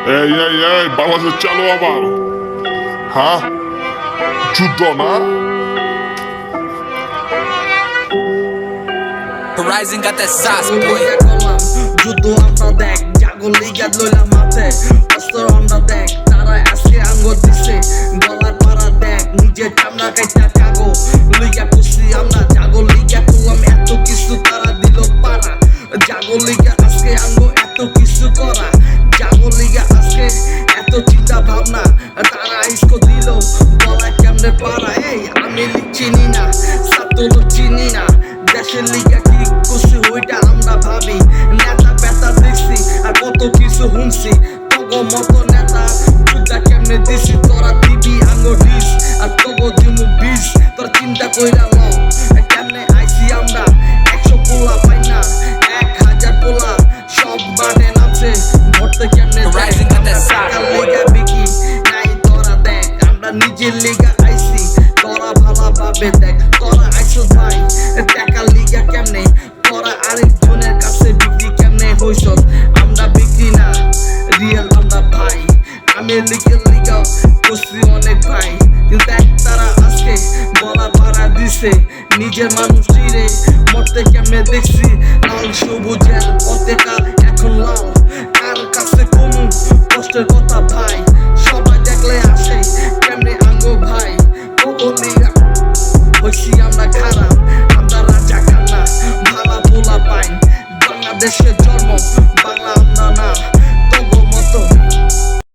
এই বাংলাদেশ চালু আবার। হ্যাঁ, যুদ্ধ না? Horizon got that sauce, boy. যুদ্ধ আমরা দেখ, জাগো লিগা লইলাম মাঠে, অস্ত্র আমরা দেখ, তারা আজকে আঙ্গুর দিছে, গলার পাড়া দেখ, নিজের চামড়া কাইটা জাগো লিগা খুশি আমরা, জাগো লিগা করলাম এত কিছু, তারা দিল পাড়া, জাগো লিগা আজকে আঙ্গো এত কিছু করা, জাগো লিগা আজকে এত চিন্তা ভাবনা, তারা ইস্কো দিল গলায় কেমনে পাড়া। এই আমি চিনি না, সাতলো চিনি না, দেশের লিগা কি খুশি ওইটা আমরা ভাবি, নেতা পেতা দেখছি আর কত কিছু শুনছি, তগো মতো নেতা যুদ্ধা কেমনে দিছি, তোরা দিবি আঙ্গো ডিস আর তগো দিমু বিষ, তোর চিন্তা কইরা ল কেমনে আইছি আমরা, 100 পোলা পাই না 1000 পোলা, সব বাটে নামছে ভরতে কেমনে Horizon got that sauce, boy. লিগা বিকি নাই তোরা দেখ, আমরা নিজের লিগা আইছি, তোরা ভালো ভাবে দেখ, তোরা আইছো ভাই টাকা লিগা কেমনে, তোরা আরেকজনের কাছে বিক্রি কেমনে হইছ, আমরা বিক্রি না রিয়েল আমরা ভাই, আমি লিগা করছি অনেক ভাই, কিন্তু দেখ তারা আজকে গলা পাড়া দিছে, নিজের মানুষ চিরে মরতে কেমনে দেখছি, লাল সবুজের পতাকা এখন লাল, কার কাছে কোন কষ্টের কথা ভাই।